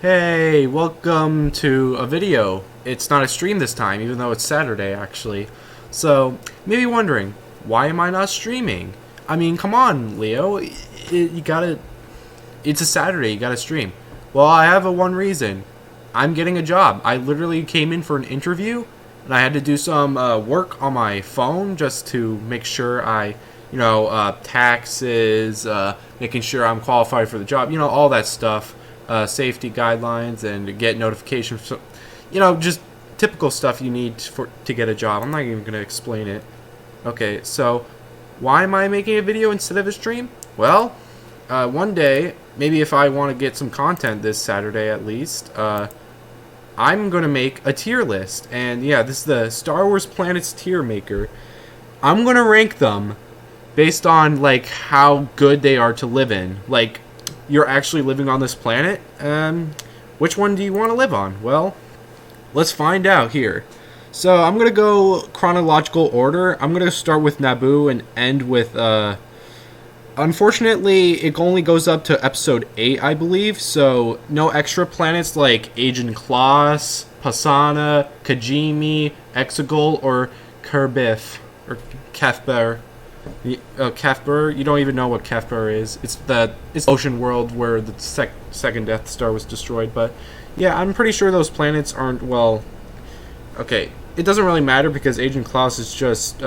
Hey, welcome to a video. It's not a stream this time, even though it's Saturday, actually. So, maybe wondering, why am I not streaming? I mean, come on, Leo. You gotta... It's a Saturday, you gotta stream. Well, I have one reason. I'm getting a job. I literally came in for an interview, and I had to do some work on my phone just to make sure taxes, making sure I'm qualified for the job, all that stuff. Safety guidelines and get notifications. So, just typical stuff you need to get a job. I'm not even going to explain it. Okay, so why am I making a video instead of a stream? Well, one day, maybe if I want to get some content this Saturday at least, I'm going to make a tier list. And yeah, this is the Star Wars Planets tier maker. I'm going to rank them based on, how good they are to live in. You're actually living on this planet? Which one do you want to live on? Well, let's find out here. So I'm going to go chronological order. I'm going to start with Naboo and end with... Unfortunately, it only goes up to episode 8, I believe. So no extra planets like Ajan Kloss, Pasaana, Kijimi, Exegol, or Kerbif, or Kefber. Kefber, you don't even know what Kefber is. It's ocean world where the second Death Star was destroyed. But yeah, I'm pretty sure those planets aren't, well, okay, it doesn't really matter because Ajan Kloss is just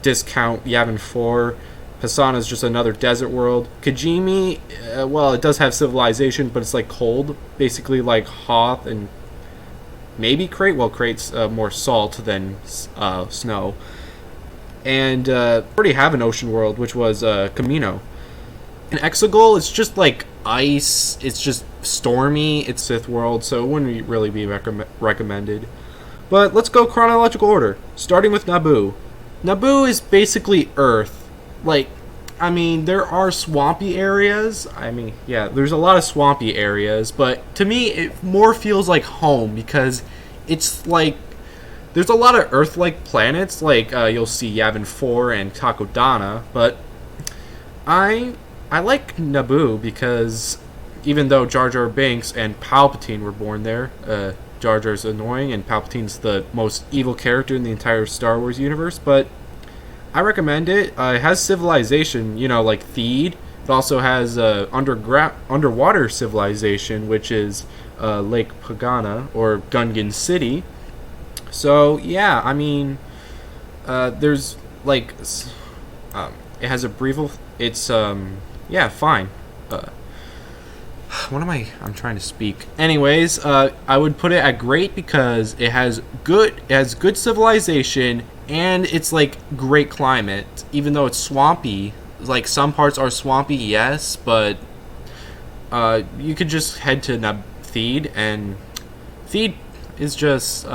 discount Yavin 4. Pasaana is just another desert world. Kijimi, well, it does have civilization, but it's cold, basically like Hoth and maybe Crate. Well, Crate's more salt than snow. And already have an ocean world, which was Kamino. And Exegol, it's just ice. It's just stormy. It's Sith world, so it wouldn't really be recommended. But let's go chronological order, starting with Naboo. Naboo is basically Earth. There are swampy areas. Yeah, there's a lot of swampy areas, but to me, it more feels like home because it's there's a lot of Earth-like planets, you'll see Yavin 4 and Takodana, but I like Naboo because even though Jar Jar Binks and Palpatine were born there, Jar Jar's annoying and Palpatine's the most evil character in the entire Star Wars universe, but I recommend it. It has civilization, like Theed. It also has underwater civilization, which is Lake Pagana, or Gungan City. So yeah, there's it has a brief. It's yeah, fine. What am I'm trying to speak. Anyways, I would put it at great because it has good civilization and it's great climate. Even though it's swampy, some parts are swampy, yes, but you could just head to Theed, and Theed is just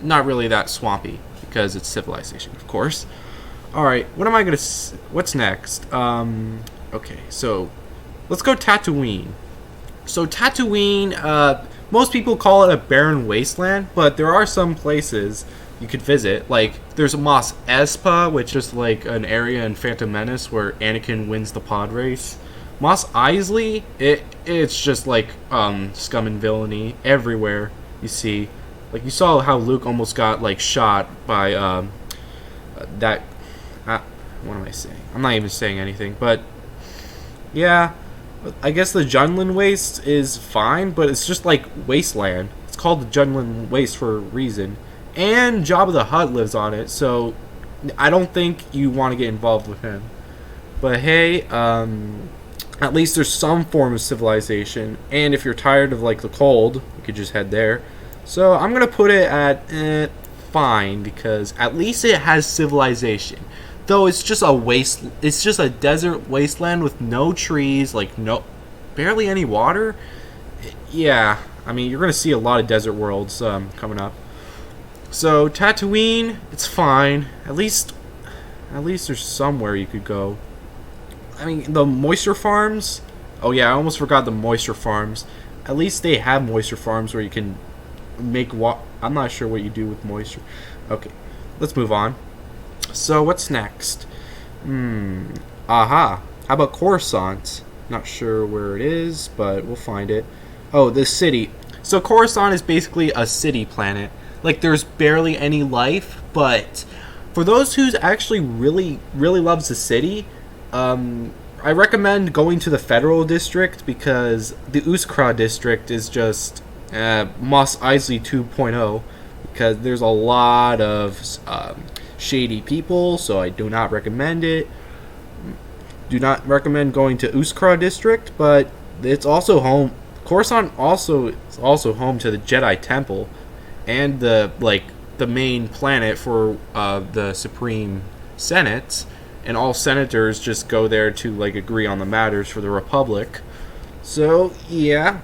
not really that swampy because it's civilization, of course. Alright, what's next? Okay, so let's go Tatooine. So Tatooine, most people call it a barren wasteland, but there are some places you could visit. There's Mos Espa, which is an area in Phantom Menace where Anakin wins the pod race. Mos Eisley, it's just scum and villainy everywhere you see. You saw how Luke almost got shot by that. What am I saying? I'm not even saying anything, but yeah, I guess the Jundland Waste is fine, but it's just wasteland. It's called the Jundland Waste for a reason, and Jabba the Hutt lives on it, so I don't think you want to get involved with him. But hey, at least there's some form of civilization, and if you're tired of the cold, you could just head there. So I'm gonna put it at fine because at least it has civilization. Though it's just a desert wasteland with no trees, barely any water. Yeah, you're gonna see a lot of desert worlds coming up. So Tatooine, it's fine. At least At least there's somewhere you could go. I mean, the moisture farms. Oh yeah, I almost forgot the moisture farms. At least they have moisture farms where you can make I'm not sure what you do with moisture. Okay, let's move on. So what's next? Aha. How about Coruscant? Not sure where it is, but we'll find it. Oh, the city. So Coruscant is basically a city planet. Like there's barely any life, but for those who actually really loves the city, I recommend going to the Federal District because the Uskra District is just Mos Eisley 2.0 because there's a lot of shady people, so I do not recommend it. Do not recommend going to Uskra District, but it's also home. Coruscant is also home to the Jedi Temple and the main planet for the Supreme Senate, and all senators just go there to agree on the matters for the Republic. So yeah,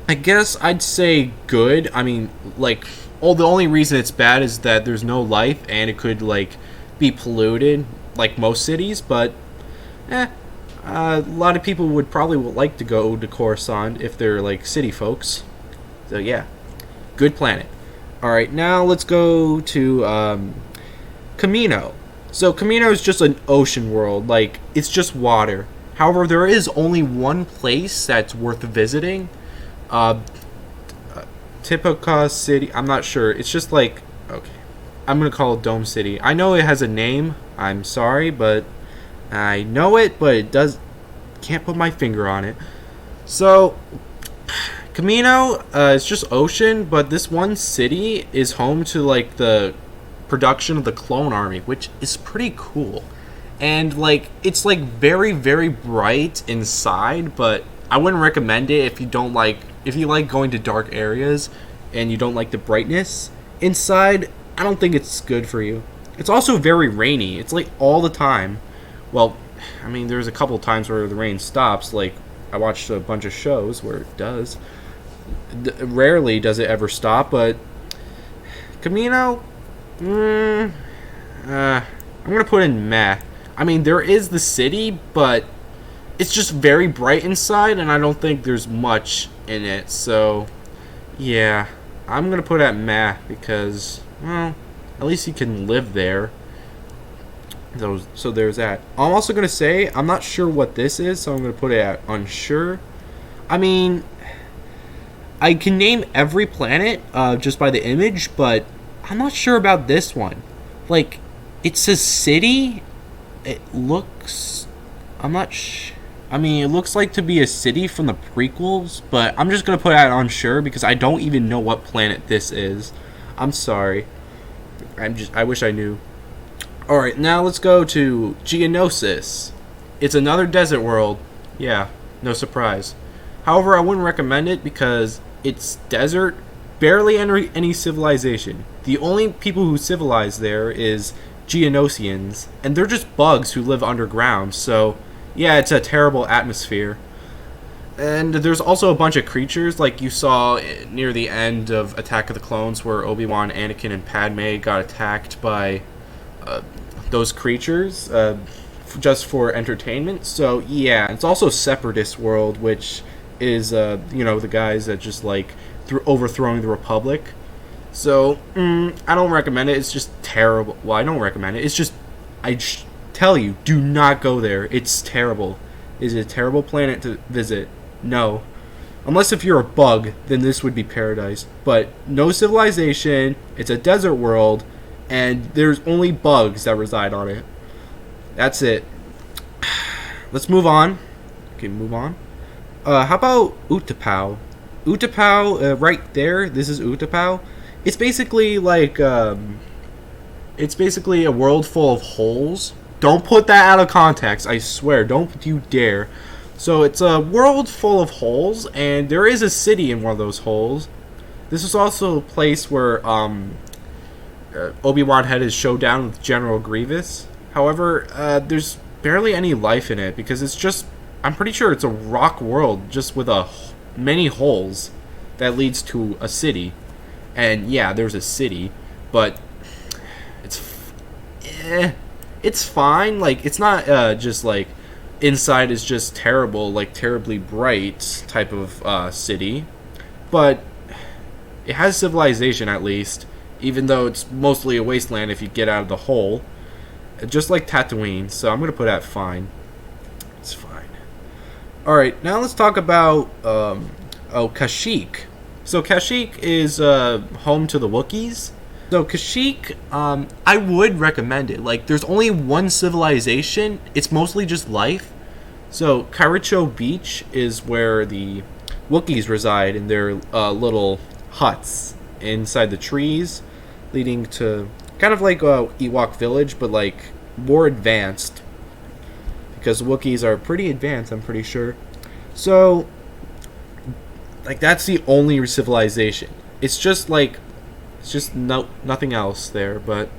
I guess I'd say good. I mean, the only reason it's bad is that there's no life and it could be polluted like most cities, but a lot of people would probably like to go to Coruscant if they're city folks. So yeah, good planet. All right, now let's go to Kamino. So Kamino is just an ocean world, it's just water. However, there is only one place that's worth visiting. Tipoca City. I'm not sure. It's just okay. I'm gonna call it Dome City. I know it has a name. I'm sorry, but I know it, but can't put my finger on it. So Kamino is just ocean, but this one city is home to the production of the clone army, which is pretty cool. And it's very bright inside, but I wouldn't recommend it if you like going to dark areas and you don't like the brightness inside. I don't think it's good for you. It's also very rainy. It's all the time. Well, I mean, there's a couple times where the rain stops. I watched a bunch of shows where it does. Rarely does it ever stop, but Kamino, I'm gonna put in meh. I mean, there is the city, but it's just very bright inside, and I don't think there's much in it. So, yeah, I'm gonna put at meh because, well, at least you can live there. So there's that. I'm also gonna say I'm not sure what this is, so I'm gonna put it at unsure. I mean, I can name every planet just by the image, but I'm not sure about this one. It's a city. It looks. I'm not. I mean, it looks like to be a city from the prequels, but I'm just gonna put it at unsure because I don't even know what planet this is. I'm sorry. I wish I knew. All right, now let's go to Geonosis. It's another desert world. Yeah, no surprise. However, I wouldn't recommend it because it's desert, barely any civilization. The only people who civilize there is Geonosians, and they're just bugs who live underground, so yeah, it's a terrible atmosphere. And there's also a bunch of creatures, like you saw near the end of Attack of the Clones, where Obi-Wan, Anakin, and Padme got attacked by those creatures just for entertainment. So yeah, it's also Separatist world, which is the guys that just overthrowing the Republic. So I don't recommend it. It's just terrible. Well, I don't recommend it. It's just tell you, do not go there. It's terrible. It's a terrible planet to visit. No. Unless if you're a bug, then this would be paradise. But no civilization, it's a desert world, and there's only bugs that reside on it. That's it. Let's move on. Okay, move on. How about Utapau? Utapau, right there, this is Utapau. It's basically it's basically a world full of holes. Don't put that out of context, I swear, don't you dare. So it's a world full of holes, and there is a city in one of those holes. This is also a place where Obi-Wan had his showdown with General Grievous. However, there's barely any life in it because it's just, I'm pretty sure it's a rock world just with many holes that leads to a city. And yeah, there's a city, but it's It's fine. Like, it's not just like inside is just terrible, like terribly bright type of city, but it has civilization at least, even though it's mostly a wasteland if you get out of the hole, just like Tatooine. So I'm gonna put that fine. It's fine. All right, now let's talk about Kashyyyk. So Kashyyyk is home to the Wookiees. So Kashyyyk, I would recommend it. Like, there's only one civilization. It's mostly just life. So Karicho Beach is where the Wookiees reside in their little huts inside the trees, leading to kind of like Ewok Village, but like more advanced. Because Wookiees are pretty advanced, I'm pretty sure. So, like, that's the only civilization. It's just like, it's just nothing else there. But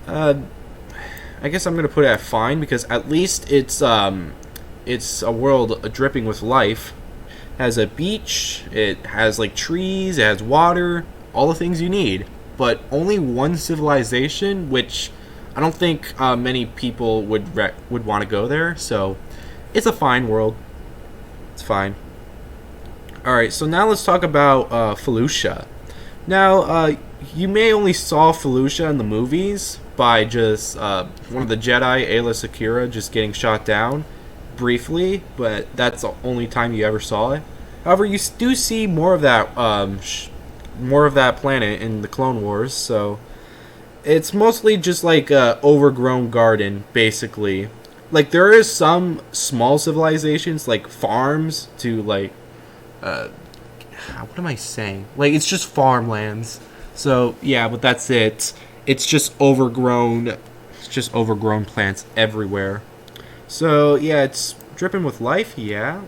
I guess I'm gonna put it at fine because at least it's a world dripping with life. It has a beach. It has like trees. It has water. All the things you need. But only one civilization, which I don't think many people would want to go there. So it's a fine world. It's fine. All right. So now let's talk about Felucia. Now, you may only saw Felucia in the movies by just one of the Jedi, Aayla Secura, just getting shot down briefly, but that's the only time you ever saw it. However, you do see more of that planet in the Clone Wars, so it's mostly just like a overgrown garden, basically. Like, there is some small civilizations, like farms to like what am I saying? Like, it's just farmlands. So yeah, but that's it. It's just overgrown. It's just overgrown plants everywhere. So yeah, it's dripping with life. Yeah.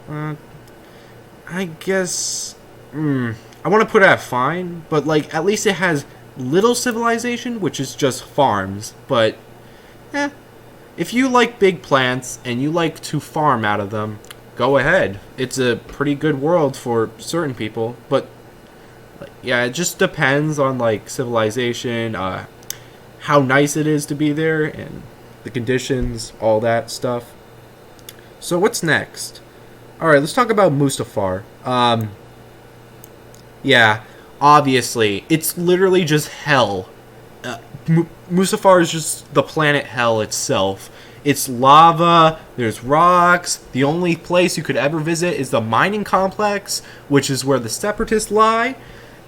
I guess. I want to put it at fine, but like at least it has little civilization, which is just farms. But if you like big plants and you like to farm out of them, go ahead. It's a pretty good world for certain people, but yeah, it just depends on like civilization, how nice it is to be there, and the conditions, all that stuff. So what's next? All right, let's talk about Mustafar. Yeah, obviously, it's literally just hell. Mustafar is just the planet hell itself. It's lava, there's rocks. The only place you could ever visit is the mining complex, which is where the Separatists lie.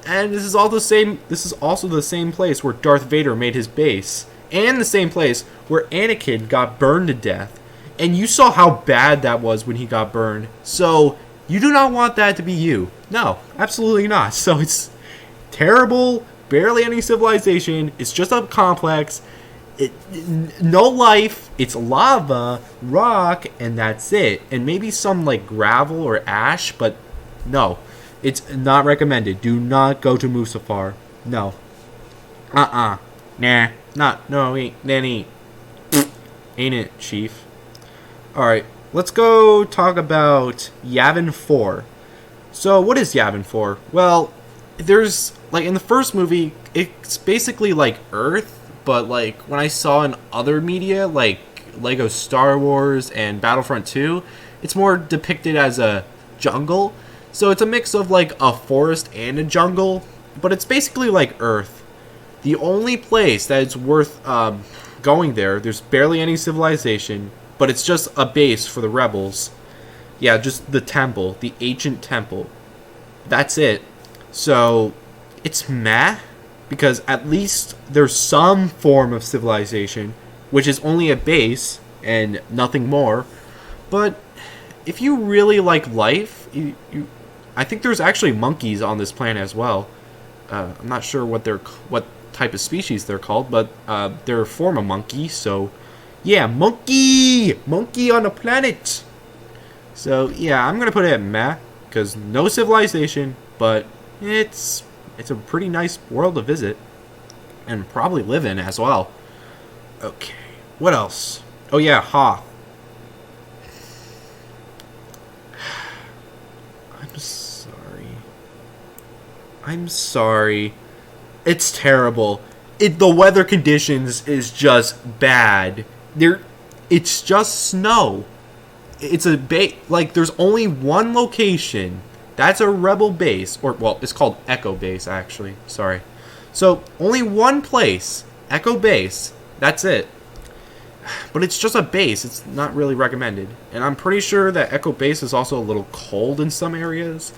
And this is also the same place where Darth Vader made his base. And the same place where Anakin got burned to death. And you saw how bad that was when he got burned. So, you do not want that to be you. No, absolutely not. So it's terrible, barely any civilization. It's just a complex. No life. It's lava, rock, and that's it. And maybe some like gravel or ash, but no. It's not recommended. Do not go to Mustafar. No. Nah. No, ain't it, Chief? Alright, let's go talk about Yavin 4. So, what is Yavin 4? Well, there's, like, in the first movie, it's basically like Earth, but, like, when I saw in other media, like Lego Star Wars and Battlefront 2, it's more depicted as a jungle. So it's a mix of like a forest and a jungle, but it's basically like Earth. The only place that it's worth going there's barely any civilization, but it's just a base for the rebels. Yeah, just the temple, the ancient temple. That's it. So it's meh, because at least there's some form of civilization, which is only a base and nothing more. But if you really like life, I think there's actually monkeys on this planet as well. I'm not sure what type of species they're called, but they're a form of monkey. So, yeah, monkey on the planet. So yeah, I'm gonna put it at meh because no civilization, but it's a pretty nice world to visit and probably live in as well. Okay, what else? Oh yeah, Hoth. I'm sorry. It's terrible. the weather conditions is just bad. It's just snow. It's a like there's only one location. That's a rebel base, or well, it's called Echo Base actually. Sorry. So only one place, Echo Base. That's it. But it's just a base. It's not really recommended. And I'm pretty sure that Echo Base is also a little cold in some areas.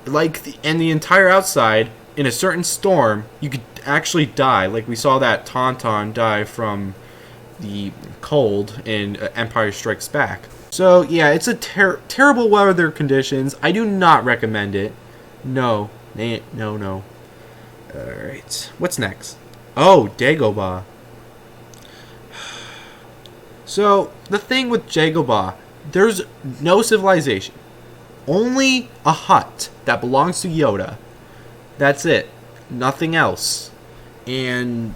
And the entire outside, in a certain storm, you could actually die. Like we saw that Tauntaun die from the cold in Empire Strikes Back. So yeah, it's a terrible weather conditions. I do not recommend it. No. No. Alright. What's next? Oh, Dagobah. So, the thing with Dagobah, there's no civilization. Only a hut that belongs to Yoda. That's it. Nothing else. And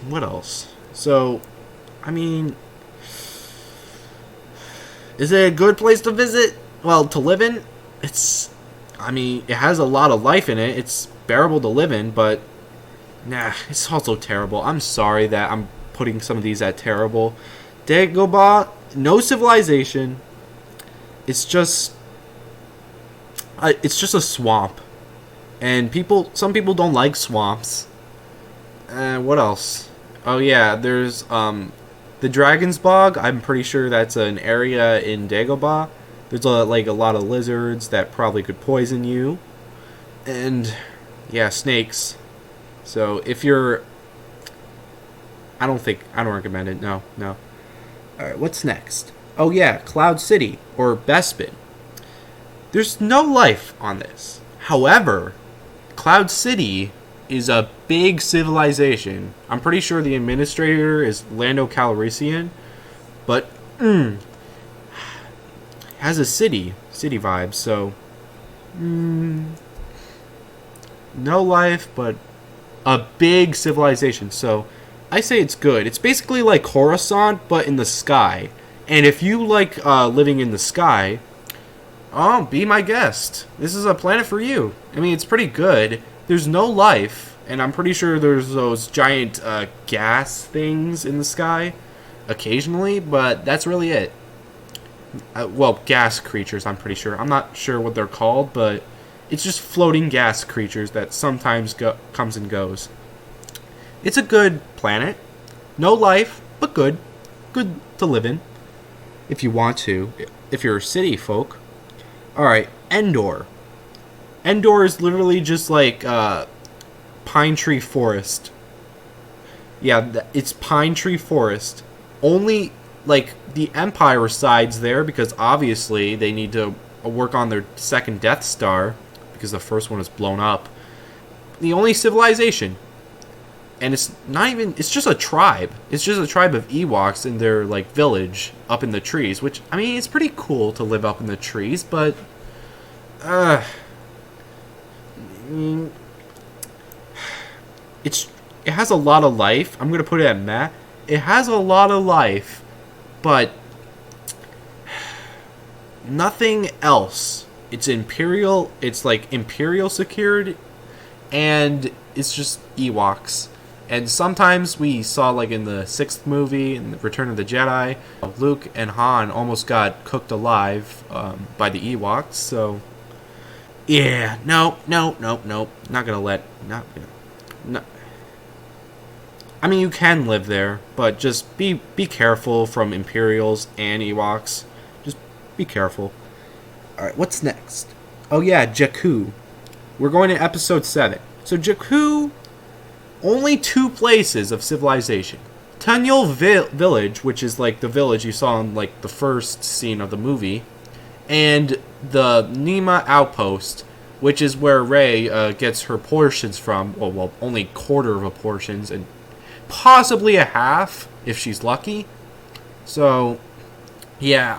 what else? So, I mean, is it a good place to visit? Well, to live in? It has a lot of life in it. It's bearable to live in, but nah, it's also terrible. I'm sorry that I'm putting some of these at terrible. Dagobah, no civilization. It's just a swamp, and some people don't like swamps. What else? Oh yeah, there's the Dragon's Bog. I'm pretty sure that's an area in Dagobah. There's a lot of lizards that probably could poison you, and yeah, snakes. So if you're, I don't recommend it. No. Alright, what's next? Oh yeah, Cloud City, or Bespin. There's no life on this. However, Cloud City is a big civilization. I'm pretty sure the administrator is Lando Calrissian, but has a city vibe, so no life, but a big civilization. So I say it's good. It's basically like Coruscant, but in the sky. And if you like living in the sky, be my guest. This is a planet for you. I mean, it's pretty good. There's no life, and I'm pretty sure there's those giant gas things in the sky occasionally, but that's really it. Well, gas creatures, I'm pretty sure. I'm not sure what they're called, but it's just floating gas creatures that sometimes comes and goes. It's a good planet. No life, but good. Good to live in. If you want to. If you're city folk. Alright, Endor. Endor is literally just like pine tree forest. Yeah, it's pine tree forest. Only, the Empire resides there because obviously they need to work on their second Death Star because the first one was blown up. The only civilization. And it's just a tribe. It's just a tribe of Ewoks in their, village up in the trees. Which, I mean, it's pretty cool to live up in the trees, but... it has a lot of life. I'm going to put it at Matt. It has a lot of life, but... nothing else. It's Imperial secured, and it's just Ewoks. And sometimes we saw, in the 6th movie, in the Return of the Jedi, Luke and Han almost got cooked alive by the Ewoks, so... yeah, no. Not gonna let... No. I mean, you can live there, but just be careful from Imperials and Ewoks. Just be careful. Alright, what's next? Oh yeah, Jakku. We're going to episode 7. So Jakku... only 2 places of civilization. Tunyul Village, which is the village you saw in the first scene of the movie, and the Nima Outpost, which is where Rey gets her portions from. Well, only quarter of a portions, and possibly a half if she's lucky. So, yeah,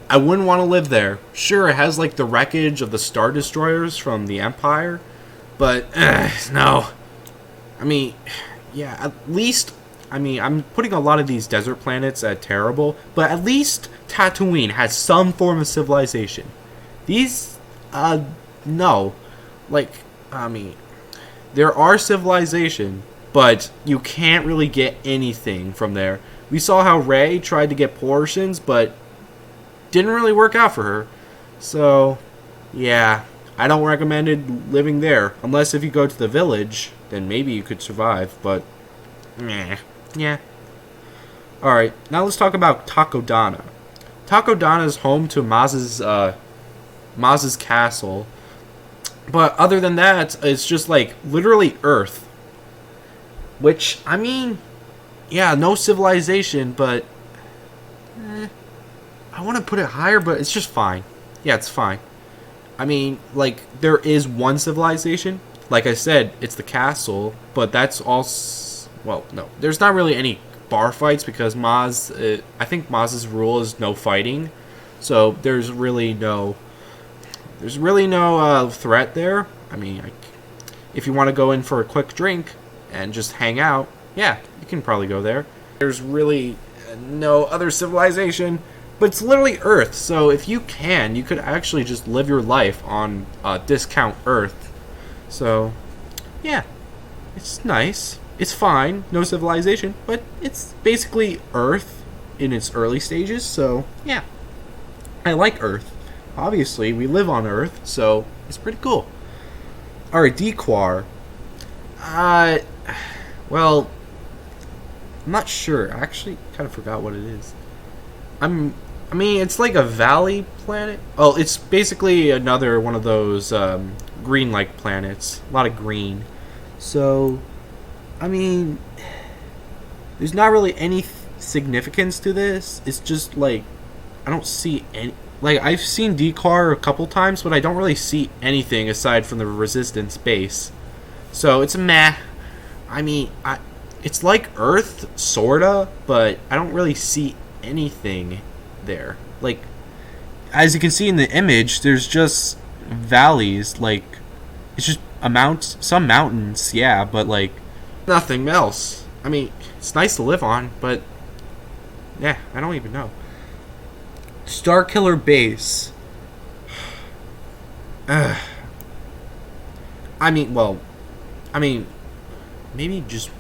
I wouldn't want to live there. Sure, it has the wreckage of the Star Destroyers from the Empire, but no. I mean, yeah, at least, I'm putting a lot of these desert planets at terrible, but at least Tatooine has some form of civilization. These, no. There are civilization, but you can't really get anything from there. We saw how Rey tried to get portions, but didn't really work out for her. So, yeah, I don't recommend it living there. Unless if you go to the village, then maybe you could survive, but meh. Yeah. Alright, now let's talk about Takodana. Takodana is home to Maz's castle. But other than that, it's just like literally Earth. Which, I mean, yeah, no civilization, but I want to put it higher, but it's just fine. Yeah, it's fine. I mean, like, there is one civilization. Like I said, it's the castle, but that's all. Well, no, there's not really any bar fights because Maz. I think Maz's rule is no fighting, so there's really no threat there. I mean, if you want to go in for a quick drink and just hang out, yeah, you can probably go there. There's really no other civilization, but it's literally Earth. So if you could actually just live your life on discount Earth. So, yeah, it's nice. It's fine. No civilization, but it's basically Earth in its early stages. So, yeah, I like Earth. Obviously, we live on Earth, so it's pretty cool. Alright, Dequar. Well, I'm not sure. I actually kind of forgot what it is. I mean, it's like a valley planet. Oh, it's basically another one of those green-like planets. A lot of green. So, I mean, there's not really any significance to this. It's just like, I don't see any. Like, I've seen Dequar a couple times, but I don't really see anything aside from the Resistance base. So, it's a meh. I mean, it's like Earth, sorta, but I don't really see anything there. Like, as you can see in the image, there's just valleys. Like, it's just some mountains, yeah, but like, nothing else. I mean, it's nice to live on, but yeah, I don't even know. Starkiller Base. I mean, maybe just.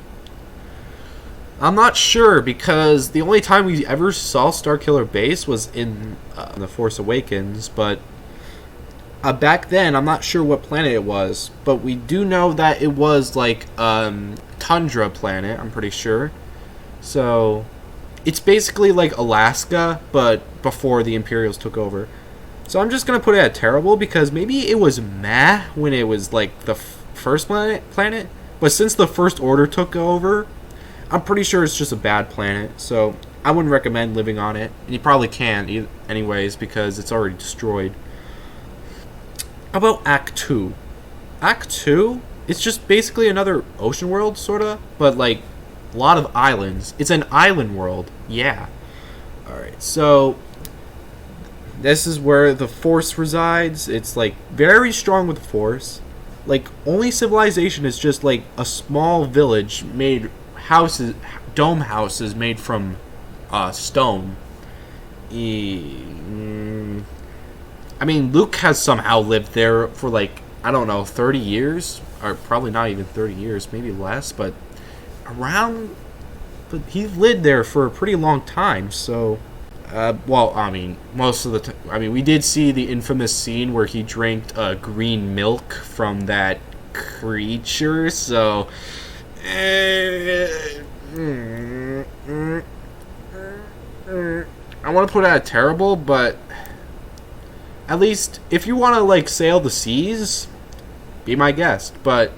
I'm not sure because the only time we ever saw Starkiller Base was in The Force Awakens, but back then I'm not sure what planet it was, but we do know that it was like tundra planet. I'm pretty sure. So it's basically like Alaska, but before the Imperials took over. So I'm just gonna put it at terrible because maybe it was meh when it was like the first planet, but since the First Order took over, I'm pretty sure it's just a bad planet. So I wouldn't recommend living on it, and you probably can't anyways because it's already destroyed. How about Act 2? Act 2, it's just basically another ocean world, sorta, but like a lot of islands. It's an island world, yeah. Alright, so this is where the Force resides. It's like very strong with the Force. Like, only civilization is just like a small village made dome houses made from stone. I mean, Luke has somehow lived there for like, I don't know, 30 years? Or probably not even 30 years, maybe less, but he lived there for a pretty long time, so. Well, I mean, most of the time. I mean, we did see the infamous scene where he drank green milk from that creature, so. I want to put it at terrible, but at least if you want to like sail the seas, be my guest. But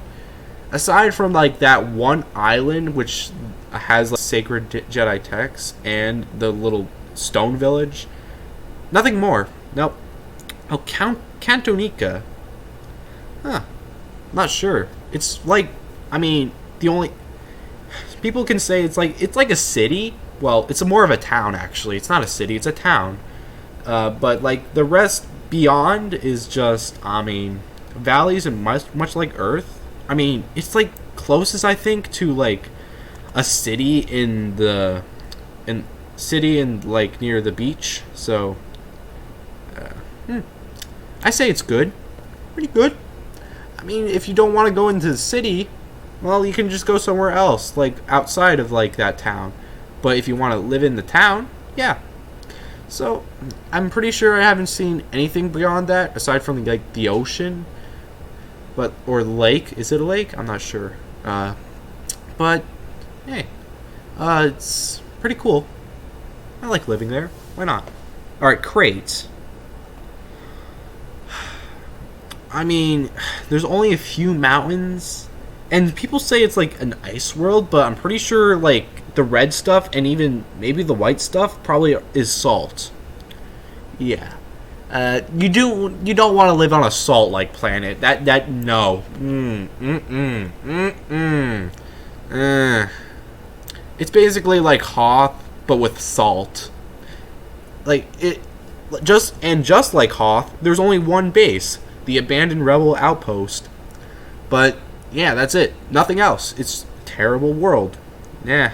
aside from like that one island which has like sacred Jedi texts and the little stone village, nothing more. Nope. Oh, Cantonica. Huh. Not sure. It's like, I mean, the only people can say it's like a city. Well, it's more of a town actually. It's not a city. It's a town. But like the rest beyond is just, I mean, valleys and much like Earth. I mean, it's like closest I think to like a city in like near the beach. So I say it's good. Pretty good. I mean, if you don't want to go into the city, well, you can just go somewhere else, like outside of like that town. But if you want to live in the town, yeah. So I'm pretty sure I haven't seen anything beyond that aside from like the ocean, but or lake. Is it a lake? I'm not sure. But hey, it's pretty cool. I like living there. Why not? All right, crate. I mean, there's only a few mountains, and people say it's like an ice world, but I'm pretty sure like the red stuff and even maybe the white stuff probably is salt. Yeah. You don't want to live on a salt-like planet. That no. It's basically like Hoth, but with salt. Like it, just like Hoth, there's only one base, the abandoned rebel outpost. But yeah, that's it. Nothing else. It's a terrible world. Yeah,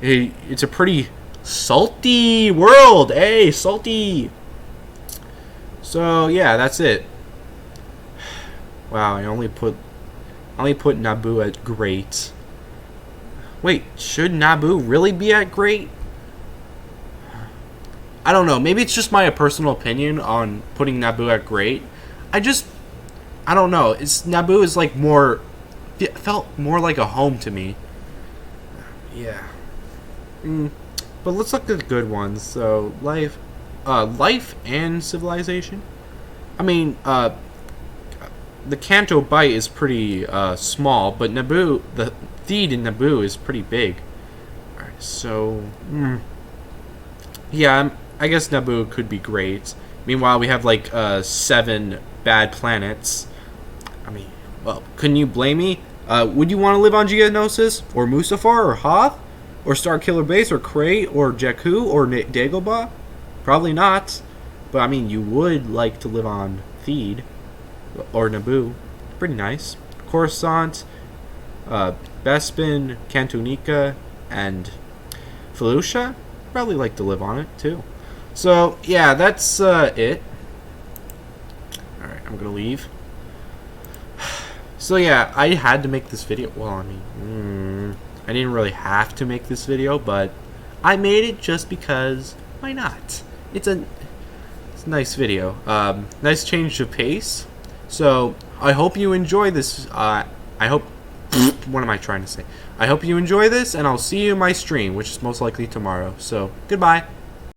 it's a pretty salty world. Hey, salty. So yeah, that's it. Wow, I only put Naboo at great. Wait, should Naboo really be at great? I don't know. Maybe it's just my personal opinion on putting Naboo at great. I don't know. Naboo is like it felt more like a home to me. Yeah. But let's look at the good ones. So life and civilization. I mean, the Canto Bight is pretty small, but Naboo, the Theed in Naboo is pretty big. Alright, so yeah, I guess Naboo could be great. Meanwhile, we have like 7 bad planets. I mean, well, couldn't you blame me? Would you want to live on Geonosis or Mustafar or Hoth or Starkiller Base or Crate or Jakku or Dagobah? Probably not. But I mean, you would like to live on Theed or Naboo. Pretty nice. Coruscant, Bespin, Cantonica, and Felucia. Probably like to live on it too. So yeah, that's it. Alright, I'm gonna leave. So yeah, I had to make this video. Well, I mean, I didn't really have to make this video, but I made it just because. Why not? It's a nice video. Nice change of pace. So I hope you enjoy this. I hope. What am I trying to say? I hope you enjoy this, and I'll see you in my stream, which is most likely tomorrow. So goodbye.